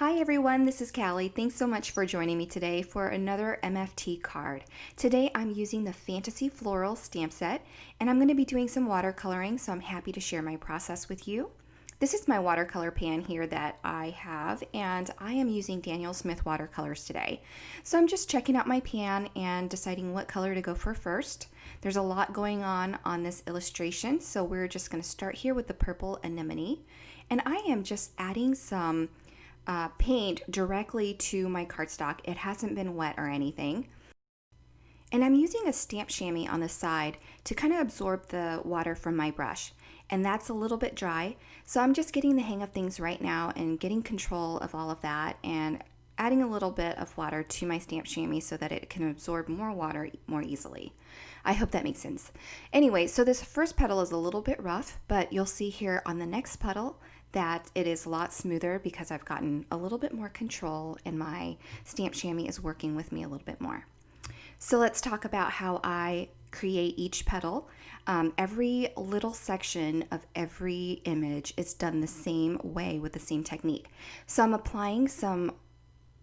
Hi everyone, this is Caly. Thanks so much for joining me today for another MFT card. Today I'm using the Fantasy Florals stamp set and I'm going to be doing some watercoloring, so I'm happy to share my process with you. This is my watercolor pan here that I have, and I am using Daniel Smith watercolors today. So I'm just checking out my pan and deciding what color to go for first. There's a lot going on this illustration, so we're just going to start here with the purple anemone. And I am just adding some paint directly to my cardstock. It hasn't been wet or anything. And I'm using a stamp chamois on the side to kind of absorb the water from my brush. And that's a little bit dry. So I'm just getting the hang of things right now and getting control of all of that and adding a little bit of water to my stamp chamois so that it can absorb more water more easily. I hope that makes sense. Anyway, so this first petal is a little bit rough, but you'll see here on the next petal that it is a lot smoother because I've gotten a little bit more control and my stamp chamois is working with me a little bit more. So let's talk about how I create each petal. Every little section of every image is done the same way with the same technique. So I'm applying some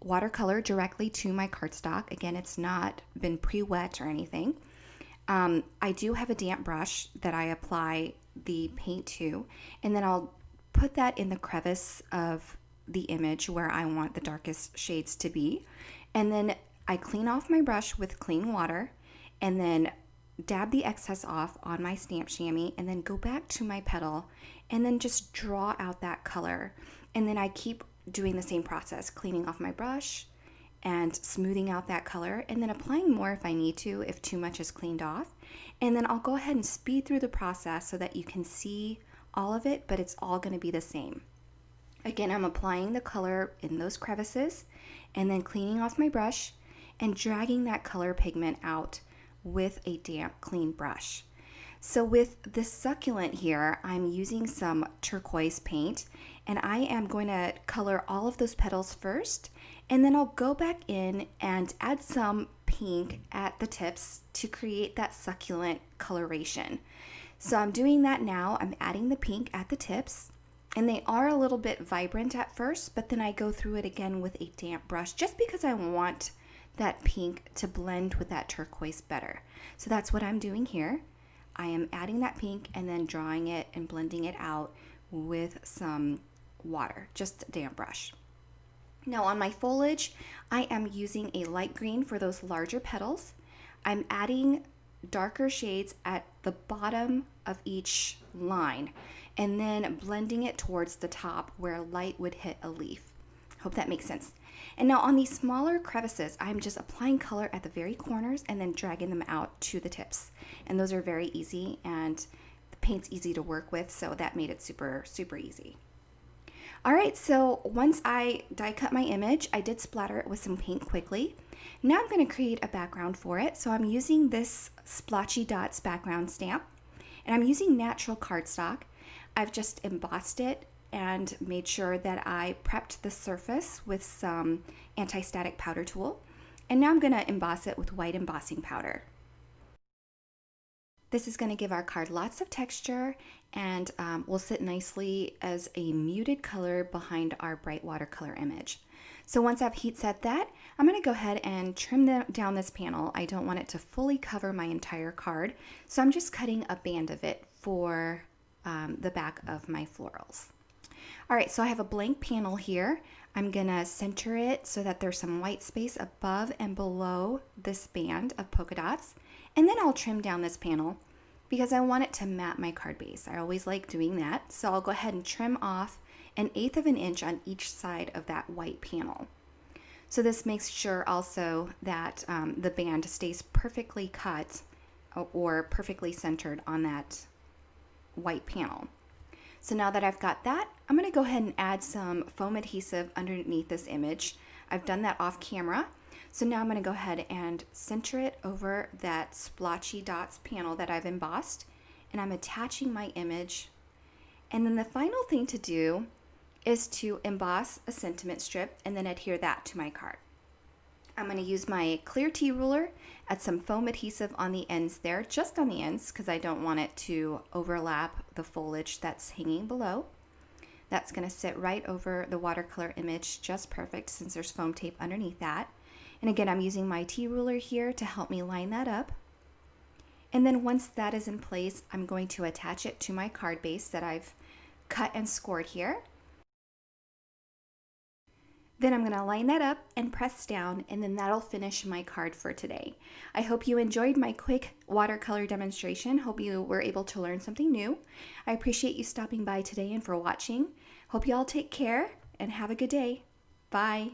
watercolor directly to my cardstock. Again, it's not been pre-wet or anything. I do have a damp brush that I apply the paint to, and then I'll put that in the crevice of the image where I want the darkest shades to be. And then I clean off my brush with clean water and then dab the excess off on my stamp chamois and then go back to my petal and then just draw out that color. And then I keep doing the same process, cleaning off my brush and smoothing out that color and then applying more if I need to, if too much is cleaned off. And then I'll go ahead and speed through the process so that you can see all of it, but it's all going to be the same. Again, I'm applying the color in those crevices and then cleaning off my brush and dragging that color pigment out with a damp, clean brush. So with this succulent here, I'm using some turquoise paint and I am going to color all of those petals first, and then I'll go back in and add some pink at the tips to create that succulent coloration. So I'm doing that now. I'm adding the pink at the tips, and they are a little bit vibrant at first, but then I go through it again with a damp brush just because I want that pink to blend with that turquoise better. So that's what I'm doing here. I am adding that pink and then drawing it and blending it out with some water, just a damp brush. Now on my foliage, I am using a light green for those larger petals. I'm adding darker shades at the bottom of each line and then blending it towards the top where light would hit a leaf. Hope that makes sense. And now on these smaller crevices, I'm just applying color at the very corners and then dragging them out to the tips. And those are very easy, and the paint's easy to work with, so that made it super, super easy. All right, so once I die cut my image, I did splatter it with some paint quickly. Now I'm going to create a background for it. So I'm using this Splotchy Dots background stamp, and I'm using natural cardstock. I've just embossed it and made sure that I prepped the surface with some anti-static powder tool. And now I'm going to emboss it with white embossing powder. This is going to give our card lots of texture and will sit nicely as a muted color behind our bright watercolor image. So once I've heat set that, I'm going to go ahead and trim down this panel. I don't want it to fully cover my entire card, so I'm just cutting a band of it for the back of my florals. All right, so I have a blank panel here. I'm going to center it so that there's some white space above and below this band of polka dots. And then I'll trim down this panel because I want it to map my card base. I always like doing that. So I'll go ahead and trim off 1/8 of an inch on each side of that white panel. So this makes sure also that the band stays perfectly cut or perfectly centered on that white panel. So now that I've got that, I'm going to go ahead and add some foam adhesive underneath this image. I've done that off camera. So now I'm going to go ahead and center it over that Splotchy Dots panel that I've embossed, and I'm attaching my image. And then the final thing to do is to emboss a sentiment strip and then adhere that to my card. I'm going to use my clear T ruler, add some foam adhesive on the ends there, just on the ends because I don't want it to overlap the foliage that's hanging below. That's going to sit right over the watercolor image just perfect since there's foam tape underneath that. And again, I'm using my T-ruler here to help me line that up. And then once that is in place, I'm going to attach it to my card base that I've cut and scored here. Then I'm going to line that up and press down, and then that'll finish my card for today. I hope you enjoyed my quick watercolor demonstration. Hope you were able to learn something new. I appreciate you stopping by today and for watching. Hope you all take care and have a good day. Bye.